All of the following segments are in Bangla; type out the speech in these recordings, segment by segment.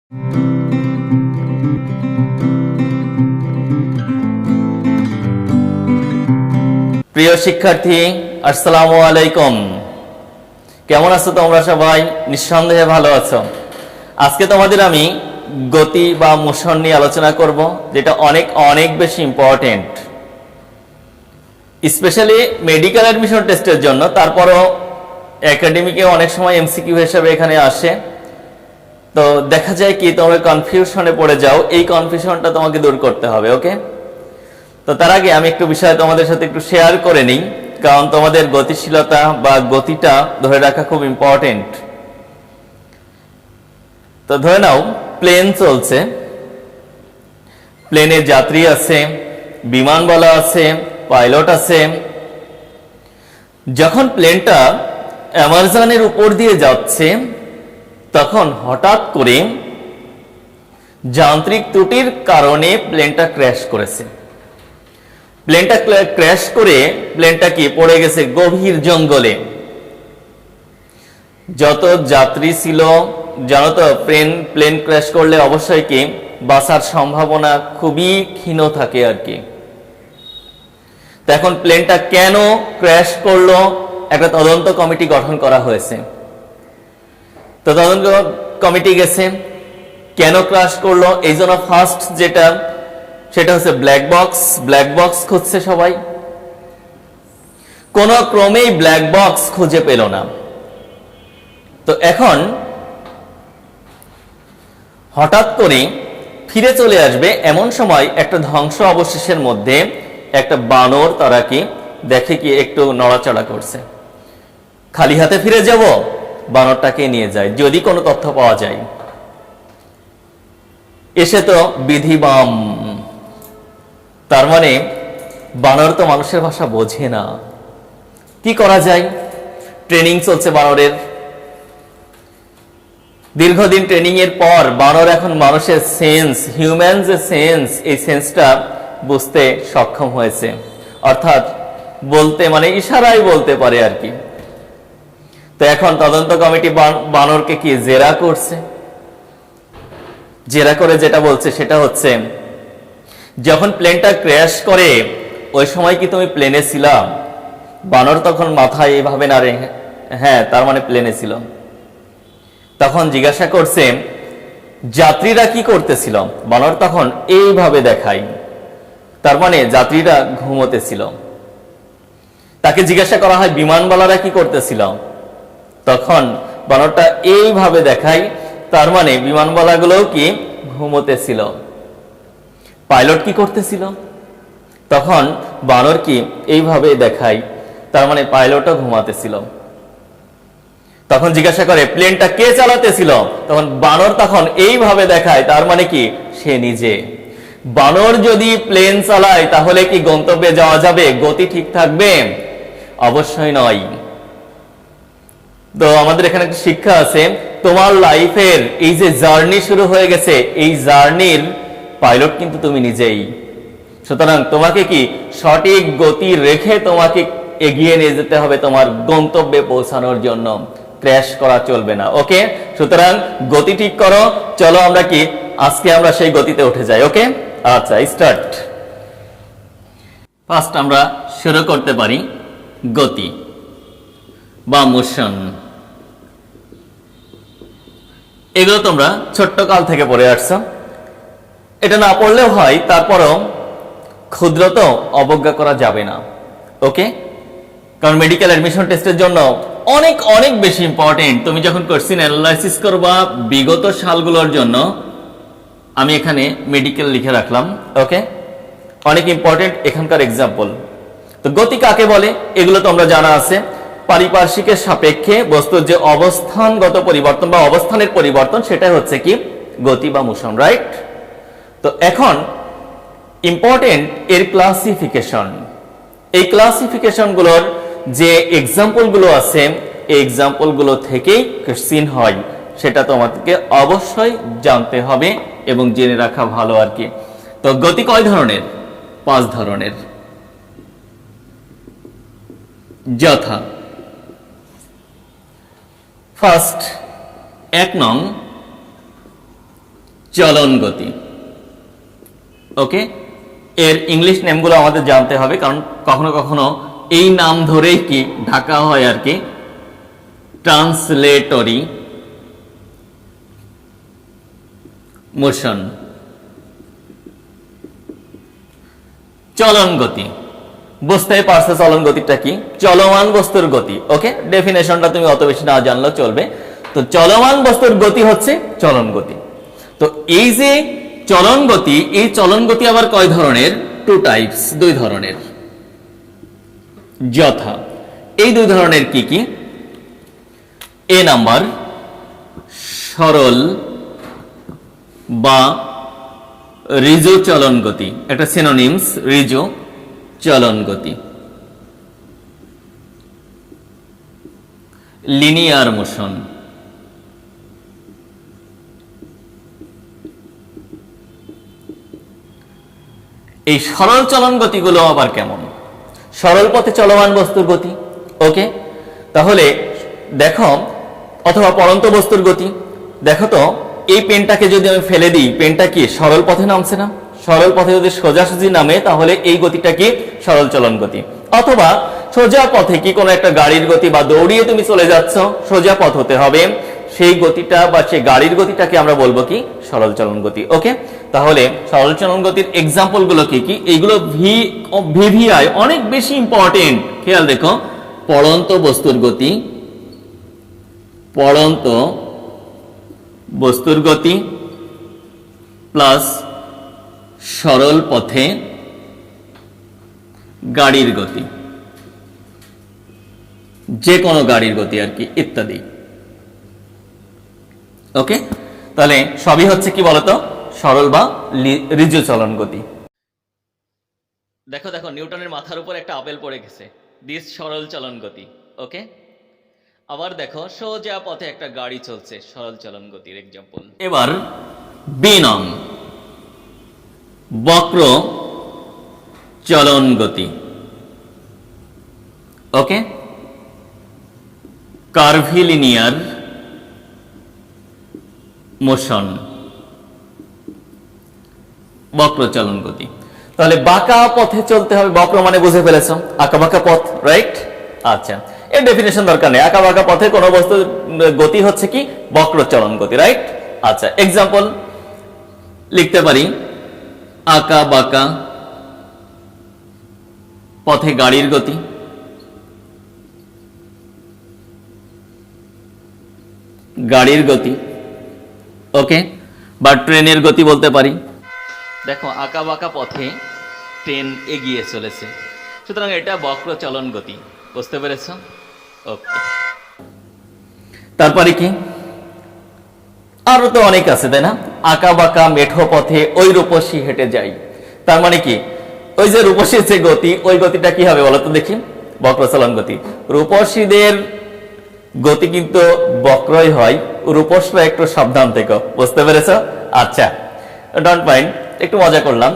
প্রিয় শিক্ষার্থী, আসসালামু আলাইকুম। কেমন আছো তোমরা সবাই? নিঃসন্দেহে ভালো আছো। আজকে তোমাদের আমি গতি বা মোশন নিয়ে আলোচনা করব, যেটা অনেক অনেক বেশি ইম্পর্টেন্ট, স্পেশালি মেডিকেল অ্যাডমিশন টেস্টের জন্য। তারপরও একাডেমিকে অনেক সময় এমসিকিউ হিসেবে এখানে আসে। তো দেখা যায় কি তোমরা কনফিউশনে পড়ে যাও, এই কনফিউশনটা তোমাকে দূর করতে হবে। ওকে, তো তার আগে আমি একটু বিষয় তোমাদের সাথে একটু শেয়ার করে নিই, কারণ তোমাদের গতিশীলতা বা গতিটা ধরে রাখা খুব ইম্পর্টেন্ট। তো ধরে নাও প্লেন চলছে, প্লেনে যাত্রী আছে, বিমানবালা আছে, পাইলট আছে। যখন প্লেনটা অ্যামাজনের উপর দিয়ে যাচ্ছে, তখন হঠাৎ করে যান্ত্রিক ত্রুটির কারণে প্লেনটা ক্র্যাশ করেছে। প্লেনটা ক্র্যাশ করে প্লেনটা কি পড়ে গেছে গভীর জঙ্গলে। যত যাত্রী ছিল, জানো তো প্লেন ক্র্যাশ করলে অবশ্যই কি বাঁচার সম্ভাবনা খুবই ক্ষীণ থাকে আর কি। তো এখন প্লেনটা কেন ক্র্যাশ করলো, একটা তদন্ত কমিটি গঠন করা হয়েছে। তো তদন্ত কমিটি গেছে, কেন ক্র্যাশ করলো এই জন্য ফার্স্ট সেটা হচ্ছে ব্ল্যাক বক্স খুঁজছে সবাই। কোন ক্রমেই ব্ল্যাক বক্স খুঁজে পেল না। তো এখন হঠাৎ করে ফিরে চলে আসবে এমন সময় একটা ধ্বংস অবশেষের মধ্যে একটা বানর তারা কি দেখে কি একটু নড়াচড়া করছে। খালি হাতে ফিরে যাব, বানরটাকে নিয়ে যায় যদি কোনো তথ্য পাওয়া যায়। এসে তো বিধিবাম, তার মানে বানর তো মানুষের ভাষা বোঝে না। কি করা যায়? ট্রেনিং চলছে বানরের, দীর্ঘদিন ট্রেনিং এর পর বানর এখন মানুষের সেন্স, হিউম্যান যে সেন্স, এই সেন্সটা বুঝতে সক্ষম হয়েছে। অর্থাৎ বলতে মানে ইশারায় বলতে পারে আর কি। তো এখন তদন্ত কমিটি বানরকে কি জেরা করছে। জেরা করে যেটা বলছে সেটা হচ্ছে, যখন প্লেনটা ক্র্যাশ করে ওই সময় কি তুমি প্লেনে ছিলা? বানর তখন মাথায় এইভাবে নাড়ে, হ্যাঁ, তার মানে প্লেনে ছিল। তখন জিজ্ঞাসা করছে যাত্রীরা কি করতেছিল? বানর তখন এইভাবে দেখায়, তার মানে যাত্রীরা ঘুমোতেছিল। তাকে জিজ্ঞাসা করা হয় বিমানবালারা কি করতেছিল? তখন বানরটা এইভাবে দেখায়, তার মানে বিমানবালাগুলোও কি ঘুমোতেছিল। পাইলট কি করতেছিল? তখন বানর কি এইভাবে দেখায়, তার মানে পাইলটও ঘুমাতেছিল। তখন জিজ্ঞাসা করে প্লেনটা কে চালাতেছিল? তখন বানর তখন এইভাবে দেখায়, তার মানে কি সে নিজে। বানর যদি প্লেন চালায় তাহলে কি গন্তব্যে যাওয়া যাবে? গতি ঠিক থাকবে? অবশ্যই নয়। তো আমাদের এখানে একটা শিক্ষা আছে, তোমার লাইফের এই যে জার্নি শুরু হয়ে গেছে, এই জার্নির পাইলট কিন্তু তুমি নিজেই। সুতরাং তোমাকে কি সঠিক গতি রেখে তোমাকে এগিয়ে নিয়ে যেতে হবে তোমার গন্তব্যে পৌঁছানোর জন্য। ক্র্যাশ করা চলবে না। ওকে, সুতরাং গতি ঠিক করো। চলো আমরা কি আজকে আমরা সেই গতিতে উঠে যাই। ওকে, আচ্ছা, স্টার্ট। ফার্স্ট আমরা শুরু করতে পারি গতি বা মোশন। এগুলো তোমরা ছোট্ট কাল থেকে পড়ে আসছো, এটা না পড়লেও হয়, তারপরও ক্ষুদ্র তো অবজ্ঞা করা যাবে না। ওকে, কারণ মেডিকেল অ্যাডমিশন টেস্টের জন্য অনেক অনেক বেশি ইম্পর্টেন্ট। তুমি যখন কোশ্চেন অ্যানালাইসিস করবা বিগত সালগুলোর জন্য, আমি এখানে মেডিকেল লিখে রাখলাম। ওকে, অনেক ইম্পর্টেন্ট এখানকার এক্সাম্পল। তো গতি কাকে বলে এগুলো তোমরা জানা আছে। পারিপার্শ্বিকের সাপেক্ষে বস্তুর যে অবস্থানগত পরিবর্তন বা অবস্থানের পরিবর্তন, সেটা হচ্ছে কি গতি বা মোশন, রাইট? তো এখন ইম্পর্টেন্ট এর ক্লাসিফিকেশন। এই ক্লাসিফিকেশনগুলোর যে এক্সাম্পলগুলো আছে, এই এক্সাম্পলগুলো থেকেই কোশ্চেন হয়, সেটা তোমাদেরকে অবশ্যই জানতে হবে এবং জেনে রাখা ভালো আর কি। তো গতি কয় ধরনের? 5 ধরনের। যথা ফার্স্ট 1 নং চলন গতি। ওকে, এর ইংলিশ নেমগুলো আমাদের জানতে হবে, কারণ কখনো কখনো এই নাম ধরেই কি ঢাকা হয় আর কি, ট্রান্সলেটরি মোশন। চলন গতি, বুঝতেই পারছো চলন গতিটা কি, চলমান বস্তুর গতি। ওকে, ডেফিনেশনটা তুমি অত বেশি না জানলেও চলবে। তো চলমান বস্তুর গতি হচ্ছে চলন গতি। তো এই যে চলন গতি, এই চলন গতি আবার কয় ধরনের? টু টাইপস, দুই ধরনের। যথা এই দুই ধরনের কি কি? এ নাম্বার সরল বা রিজু চলন গতি, একটা সিনোনিমস, রিজু চলন গতি। লিনিয়ার মোশন, এই সরল চলন গতিগুলো আবার কেমন? সরল পথে চলমান বস্তুর গতি। ওকে, তাহলে দেখো, অথবা পড়ন্ত বস্তুর গতি। দেখো তো, এই পেনটাকে যদি আমি ফেলে দিই, পেনটা কি সরল পথে নামছে না? সরল পথে যদি সোজাসুজি নামে, তাহলে এই গতিটা কি সরল চলন গতি। অথবা সোজা পথে কি কোনো একটা গাড়ির গতি, বা দৌড়িয়ে তুমি চলে যাচ্ছ, সোজা পথ হতে হবে, সেই গতিটা বা সেই গাড়ির গতিটাকে আমরা বলবো কি সরল চলন গতি। ওকে, তাহলে সরল চলন গতির এক্সাম্পল গুলো কি কি? এইগুলো ভিভিআই অনেক বেশি ইম্পর্টেন্ট, খেয়াল দেখো। পড়ন্ত বস্তুর গতি, পড়ন্ত বস্তুর গতি প্লাস সরল পথে গাড়ির গতি, যে কোনো গাড়ির গতি আর কি, ইত্যাদি। ওকে, তাহলে সবই হচ্ছে কি বলতো সরল বা ঋজু চলন গতি। দেখো দেখো, নিউটনের মাথার উপর একটা আপেল পড়ে গেছে, দিস সরল চলন গতি। ওকে, আবার দেখো সোজা পথে একটা গাড়ি চলছে, সরল চলন গতির এক্সাম্পল। এবার বি নং বক্র চলন গতি। ওকে, কার্ভিলিনিয়ার মোশন, বক্র চলন গতি। তাহলে বাঁকা পথে চলতে হবে, বক্র মানে বুঝে ফেলেছো, আঁকা বাঁকা পথ, রাইট? আচ্ছা, এর ডেফিনেশন দরকার নেই, আঁকা বাঁকা পথে কোনো বস্তু গতি হচ্ছে কি বক্র চলন গতি, রাইট? আচ্ছা, এক্সাম্পল লিখতে পারি, আঁকা বাঁকা পথে গাড়ির গতি, গাড়ির গতি। ওকে, বা ট্রেনের গতি বলতে পারি। দেখো, আঁকা বাঁকা পথে ট্রেন এগিয়ে চলেছে, সুতরাং এটা বক্র চলন গতি। বুঝতে পেরেছ? ওকে, তারপরে কি আরো তো অনেক আছে, তাই না? আঁকা বাঁকা মেঠো পথে ওই রূপসী হেঁটে যাই, তার মানে কি ওই যে রূপসীর যে গতি, ওই গতিটা কি হবে বলতো দেখি? বক্র চলন গতি। রূপসীদের গতি কিন্তু বক্রই হয়, রূপসরা একটু সাবধান থেকো। বুঝতে পেরেছ? আচ্ছা, ডোন্ট মাইন্ড, একটু মজা করলাম।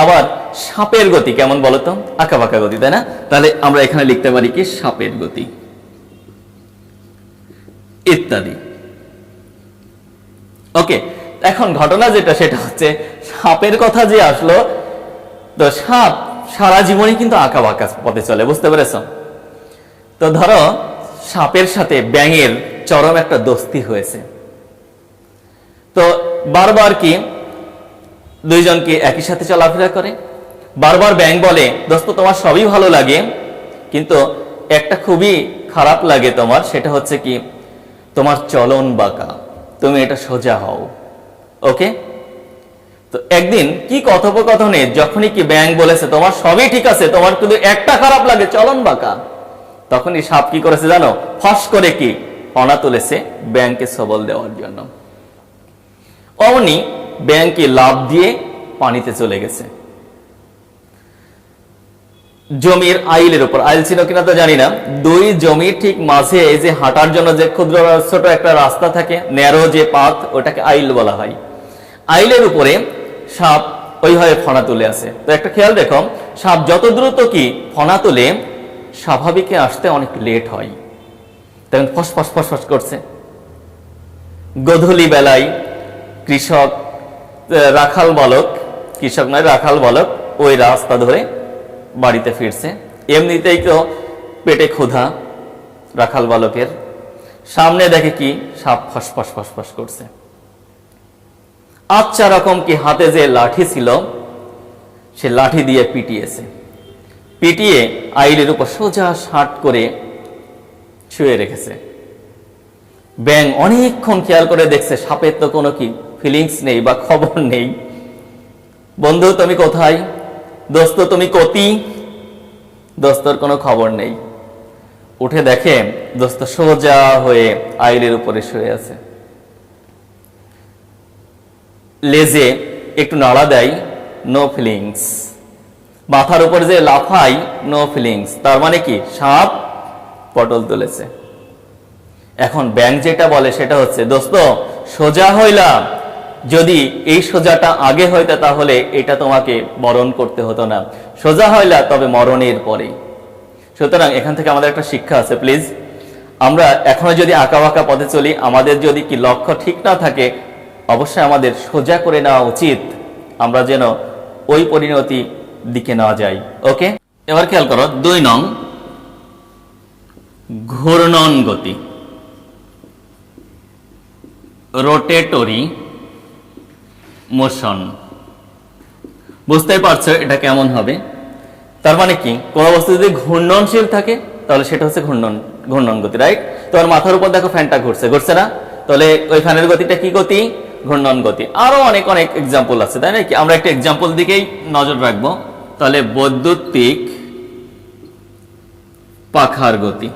আবার সাপের গতি কেমন বলতো? আঁকা বাঁকা গতি, তাই না? তাহলে আমরা এখানে লিখতে পারি কি সাপের গতি, ইত্যাদি। ওকে, এখন ঘটনা যেটা সেটা হচ্ছে সাপের কথা যে আসলো, তো সাপ সারা জীবনই কিন্তু আঁকা বাঁকা পথে চলে। বুঝতে পেরেছ? তো ধরো সাপের সাথে ব্যাঙের চরম একটা দোস্তি হয়েছে, তো বারবার কি দুইজনকে একই সাথে চলাফেরা করে। বারবার ব্যাঙ বলে, দোস্ত তোমার সবই ভালো লাগে, কিন্তু একটা খুবই খারাপ লাগে তোমার, সেটা হচ্ছে কি তোমার চলন বাঁকা, তুমি এটা সোজা হও। ওকে, তো একদিন কি কথোপকথনে যখনই কি ব্যাঙ বলেছে তোমার সবই ঠিক আছে, তোমার কিন্তু একটা খারাপ লাগে, চলন বাঁকা, তখনই সাপ কি করেছে জানো? ফস করে কি ফনা তুলেছে ব্যাঙকে সবল দেওয়ার জন্য। অমনি ব্যাঙকে লাফ দিয়ে পানিতে চলে গেছে। জমির আইলের উপর, আইল ছিল কিনা তো জানি না, দুই জমির ঠিক মাঝে এই যে হাঁটার জন্য যে ক্ষুদ্র ছোট একটা রাস্তা থাকে, ন্যারো যে পাথ, ওটাকে আইল বলা হয়। আইলের উপরে সাপ ওইভাবে ফনা তুলে আছে। তো একটা খেয়াল দেখো, সাপ যত দ্রুত কি ফনা তুলে, স্বাভাবিকে আসতে অনেক লেট হয়, তখন ফস ফস ফস ফস করছে। গধূলি বেলায় কৃষক রাখাল বালক, কৃষক নয় রাখাল বালক ওই রাস্তা ধরে বাড়িতে ফিরছে। এমনিতেই তো পেটে ক্ষুধা রাখাল বালকের, সামনে দেখে কি সাপ ফসফস ফসফস করছে। আচ্ছা রকম কি হাতে যে লাঠি ছিল সে লাঠি দিয়ে পিটিয়েছে, পিটিয়ে আইলের উপর সোজা শাট করে শুয়ে রেখেছে। ব্যাঙ অনেকক্ষণ খেয়াল করে দেখছে সাপের তো কোনো কি ফিলিংস নেই বা খবর নেই। বন্ধু তুমি কোথায়, দোস্ত তুমি কতি, দোস্তর কোনো খবর নেই। উঠে দেখে দোস্ত সোজা হয়ে আইলের উপরে শুয়ে আছে, লেজে একটু নাড়া দেয়, নো ফিলিংস। মাথার উপর যে লাফাই, নো ফিলিংস। তার মানে কি সাপ পটল তুলেছে। এখন ব্যাঙ যেটা বলে সেটা হচ্ছে, দোস্ত সোজা হইলাম, যদি এই সোজাটা আগে হইতো তাহলে এটা তোমাকে মরণ করতে হতো না, সোজা হইলা তবে মরণের পরে। সুতরাং এখান থেকে আমাদের একটা শিক্ষা আছে, প্লিজ আমরা এখনো যদি আঁকা বাঁকা পথে চলি, আমাদের যদি কি লক্ষ্য ঠিক না থাকে, অবশ্যই আমাদের সোজা করে নেওয়া উচিত, আমরা যেন ওই পরিণতি দিকে না যাই। ওকে, এবার খেয়াল করো 2 নং ঘূর্ণন গতি, রোটেটরি মোশন। বুঝতেই পারছো এটা কেমন হবে। তার মানে কি কোন বস্তু যদি ঘূর্ণনশীল থাকে তাহলে সেটা হচ্ছে ঘূর্ণন গতি, রাইট? তোমার মাথার উপর দেখো ফ্যানটা ঘুরছে, ঘুরছে না? তাহলে ওই ফ্যানের গতিটা কি গতি? ঘূর্ণন গতি। আরো অনেক অনেক এক্সাম্পল আছে, তাই না? কি আমরা একটা এক্সাম্পল দিকেই নজর রাখবো। তাহলে বৈদ্যুতিক পাখার গতি,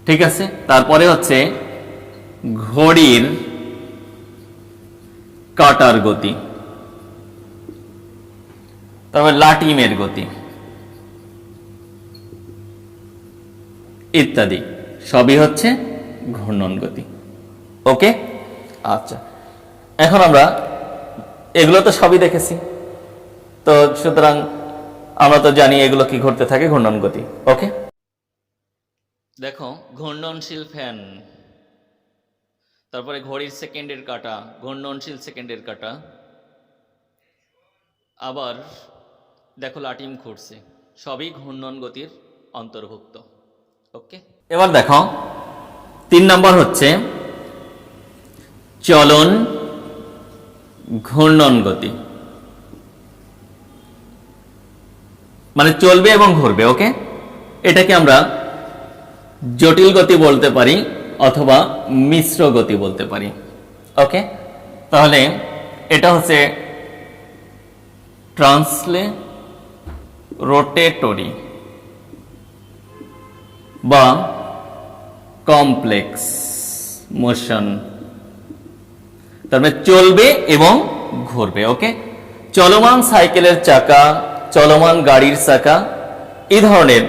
ঠিক আছে। তারপরে হচ্ছে ঘড়ির কাটার গতি, তারপর লাটিমের গতি ইত্যাদি, সবই হচ্ছে ঘূর্ণন গতি। ওকে, আচ্ছা এখন আমরা এগুলো তো সবই দেখেছি, তো সুতরাং আমরা তো জানি এগুলো কি ঘটতে থাকে, ঘূর্ণন গতি। ওকে, দেখো ঘূর্ণনশীল ফ্যান, তারপরে ঘড়ির সেকেন্ডের কাঁটা, ঘূর্ণনশীল সেকেন্ডের কাঁটা, আবার দেখো লাটিম ঘুরছে, সবই ঘূর্ণন গতির অন্তর্ভুক্ত। ওকে, এবার দেখো 3 নম্বর হচ্ছে চলন ঘূর্ণন গতি, মানে চলবে এবং ঘুরবে। ওকে, এটাকে আমরা জটিল গতি বলতে পারি অথবা মিশ্র গতি বলতে পারি। ওকে, তাহলে এটা হচ্ছে ট্রান্সলেটরি বা কমপ্লেক্স মোশন, তার মানে চলবে এবং ঘুরবে। ওকে, চলমান সাইকেলের চাকা, চলমান গাড়ির চাকা, এই ধরনের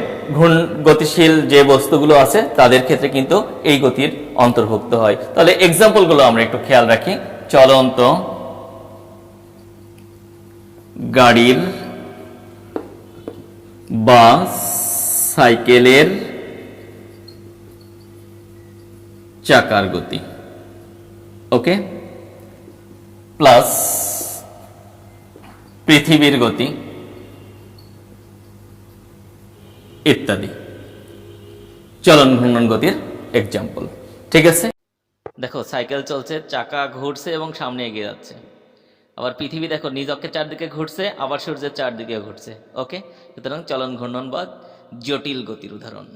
গতিশীল যে বস্তুগুলো আছে তাদের ক্ষেত্রে কিন্তু এই গতির অন্তর্ভুক্ত হয়। তাহলে এক্সাম্পলগুলো আমরা একটু খেয়াল রাখি। চলন্ত গাড়ির বা সাইকেলের চাকার গতি, ওকে, প্লাস পৃথিবীর গতি ইত্যাদি চলন ঘূর্ণন গতির এক্সাম্পল। ঠিক আছে, দেখো সাইকেল চলছে, চাকা ঘুরছে এবং সামনে এগিয়ে যাচ্ছে। আবার পৃথিবী দেখো নিজ অক্ষের চারদিকে ঘুরছে, আবার সূর্যের চারদিকে ঘুরছে। ওকে, সুতরাং চলন ঘূর্ণন বা জটিল গতির উদাহরণ।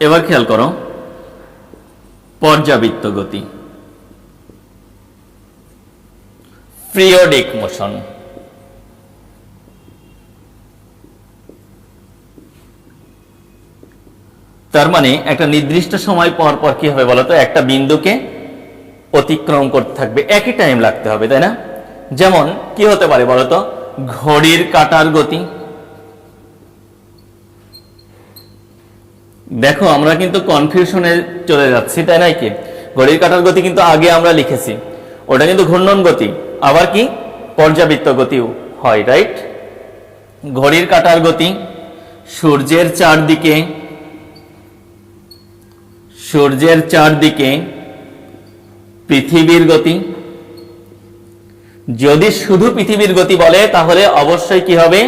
এবার খেয়াল করো পর্যাবৃত্ত গতি, পিরিয়ডিক মোশন। তার মানে একটা নির্দিষ্ট সময় পর পর কি হবে বলতো, একটা বিন্দুকে অতিক্রম করতে থাকবে, একই টাইম লাগতে হবে, তাই না? যেমন কি হতে পারে বলতো, ঘড়ির কাঁটার গতি। দেখো আমরা কিন্তু কনফিউশনে চলে যাচ্ছি, তাই না? কি ঘড়ির কাঁটার গতি কিন্তু আগে আমরা লিখেছি, ওটা কিন্তু ঘূর্ণন গতি, আবার কি পর্যাবৃত্ত গতিও হয়, রাইট? ঘড়ির কাঁটার গতি, সূর্যের চারদিকে পৃথিবীর গতি। যদি শুধু পৃথিবীর গতি বলে তাহলে অবশ্যই কি হবে,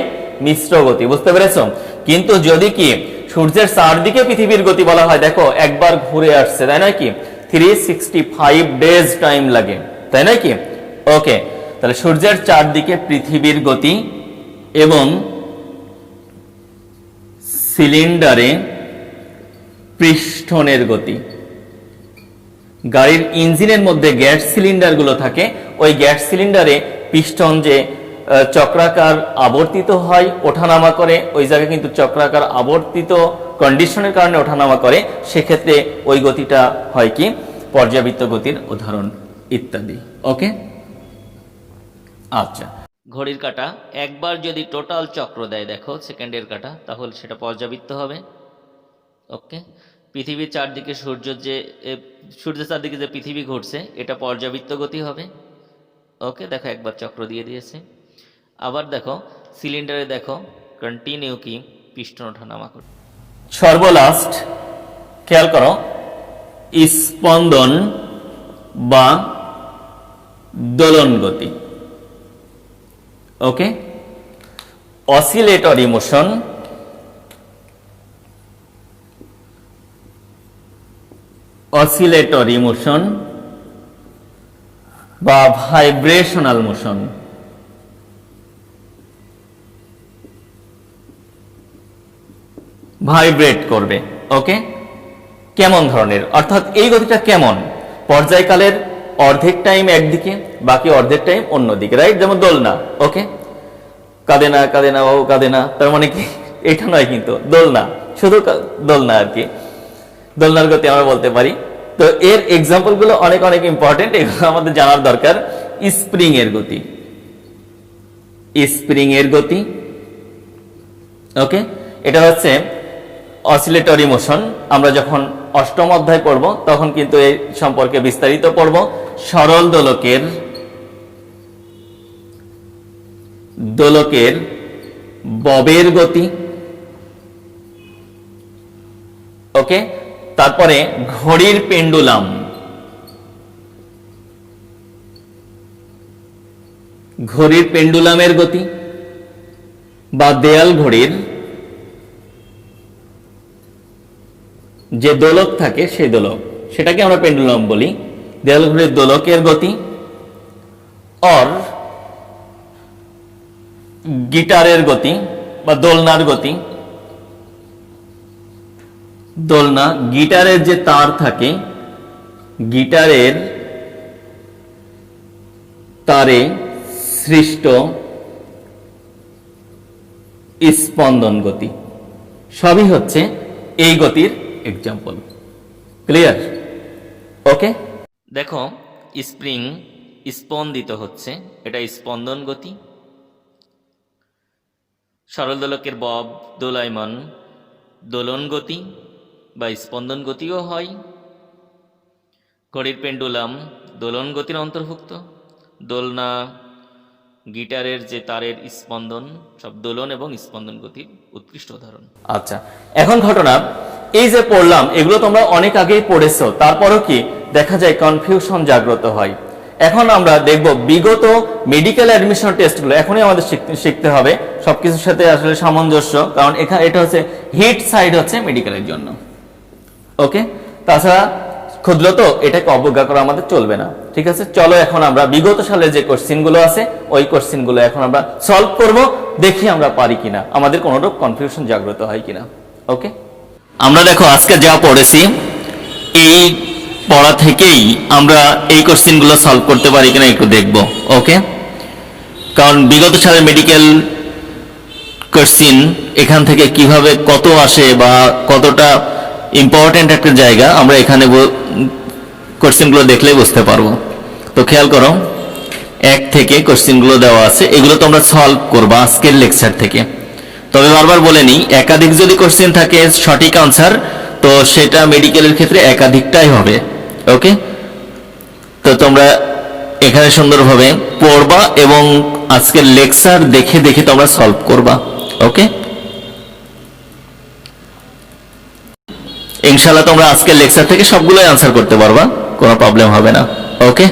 মিশ্র গতি, বুঝতে পেরেছো? কিন্তু যদি কি সূর্যের চারদিকে পৃথিবীর গতি বলা হয়, দেখো একবার ঘুরে আসছে, তাই নয় কি, 365 ডেজ টাইম লাগে, তাই নয় কি? ওকে, তাহলে সূর্যের চারদিকে পৃথিবীর গতি এবং সিলিন্ডারে পিস্টনের গতি। গাড়ির ইঞ্জিনের মধ্যে গ্যাস সিলিন্ডার গুলো থাকে, ওই গ্যাস সিলিন্ডারে পিস্টন যে চক্রাকার আবর্তিত হয়, ওঠানামা করে, ওই জায়গায় কিন্তু চক্রাকার আবর্তিত কন্ডিশনের কারণে ওঠানামা করে, সেক্ষেত্রে ওই গতিটা হয় কি পর্যাবৃত্ত গতির উদাহরণ ইত্যাদি। ওকে, আচ্ছা, ঘড়ির কাঁটা একবার যদি টোটাল চক্র দেয়, দেখো সেকেন্ডের কাঁটা, তাহলে সেটা পর্যাবৃত্ত হবে। ওকে, পৃথিবীর চারদিকে সূর্যের চারদিকে যে পৃথিবী ঘুরছে, এটা পর্যাবৃত্ত গতি হবে। ওকে, দেখো একবার চক্র দিয়ে দিয়েছে। আবার দেখো সিলিন্ডারে দেখো কন্টিনিউ কি পিস্টন ওঠানামা করে। সর্বলাস্ট খেয়াল করো, স্পন্দন বা দোলন গতি। ওকে, অসিলেটরি মোশন, অসিলেটরি মোশন বা ভাইব্রেশনাল মোশন। ভাইব্রেট করবে। ওকে, কেমন ধরনের, অর্থাৎ এই গতিটা কেমন, পর্যায়কালের অর্ধেক টাইম একদিকে, বাকি অর্ধেক টাইম অন্যদিকে, রাইট? যেমন দোলনা। ওকে, কাঁদে না কাঁদে না, ও কাঁদে না, তার মানে কি এটা নয়, কিন্তু দোলনা, শুধু দোলনা আর কি, দোলনার গতি আমরা বলতে পারি। তো এর এক্সাম্পল গুলো অনেক অনেক ইম্পর্টেন্ট, এগুলো আমাদের জানার দরকার। স্প্রিং এর গতি, স্প্রিং এর গতি। ওকে, এটা হচ্ছে অসিলেটরি মোশন। আমরা যখন অষ্টম অধ্যায় পড়ব তখন কিন্তু এই সম্পর্কে বিস্তারিত পড়ব। সরল দোলকের ববের গতি। ওকে, তারপরে ঘড়ির পেন্ডুলাম, ঘড়ির পেন্ডুলামের গতি বা দেয়াল ঘড়ির যে দোলক থাকে সেই দোলক, সেটাকে আমরা পেন্ডুলাম বলি। দেয়াল ঘড়ির দোলকের গতি। আর গিটারের গতি বা দোলনার গতি। দোলনা, গিটারের যে তার থাকে, গিটারের তারে সৃষ্ট স্পন্দন গতি, সবই হচ্ছে এই গতির এক্সাম্পল। ক্লিয়ার? ওকে, দেখো স্প্রিং স্পন্দিত হচ্ছে, এটা স্পন্দন গতি। সরল দোলকের বব দোলায়মান, দোলন গতি বা স্পন্দন গতিও হয়। ঘড়ির পেন্ডুলাম দোলন গতির অন্তর্ভুক্ত। দোলনা, গিটারের যে তারের স্পন্দন, সব দোলন এবং স্পন্দন গতির উৎকৃষ্ট উদাহরণ। আচ্ছা, এখন ঘটনা, এই যে পড়লাম এগুলো তোমরা অনেক আগেই পড়েছো, তারপরও কি দেখা যায় কনফিউশন জাগ্রত হয়। এখন আমরা দেখব বিগত মেডিকেল অ্যাডমিশন টেস্টগুলো, এখনই আমাদের শিখতে হবে সবকিছুর সাথে আসলে সামঞ্জস্য, কারণ এখানে এটা হচ্ছে হিট সাইড হচ্ছে মেডিকেলের জন্য। ওকে, তাছাড়া ক্ষুদ্র তো এটাকে অবজ্ঞা করা আমাদের চলবে না। ঠিক আছে, চলো এখন আমরা বিগত সালের যে কোশ্চিনগুলো আছে ওই কোশ্চিনগুলো এখন আমরা সলভ করব, দেখি আমরা পারি কিনা, আমাদের কোনো রকম কনফিউশন জাগ্রত হয় কিনা। ওকে, আমরা দেখো আজকে যা পড়েছি এই পড়া থেকেই আমরা এই কোশ্চিনগুলো সলভ করতে পারি কিনা একটু দেখব। ওকে, কারণ বিগত সালের মেডিকেল কোশ্চিন এখান থেকে কিভাবে কত আসে বা কতটা ইম্পর্টেন্ট একটা জায়গা আমরা এখানে কোশ্চেনগুলো দেখলে বুঝতে পারবো। তো খেয়াল করো, 1 থেকে কোশ্চেনগুলো দেওয়া আছে, এগুলো তোমরা সলভ করবা আজকের লেকচার থেকে। তবে বারবার বলে নিই, একাধিক যদি কোশ্চেন থাকে সঠিক আনসার, তো সেটা মেডিকেলের ক্ষেত্রে একাধিকটাই হবে। ওকে, তো তোমরা এখানে সুন্দরভাবে পড়বা এবং আজকের লেকচার দেখে দেখে তোমরা সলভ করবা। ওকে, ইনশাআল্লাহ তোমরা আজকের লেকচার থেকে সবগুলোই আনসার করতে পারবা, কোনো প্রবলেম হবে না। ওকে।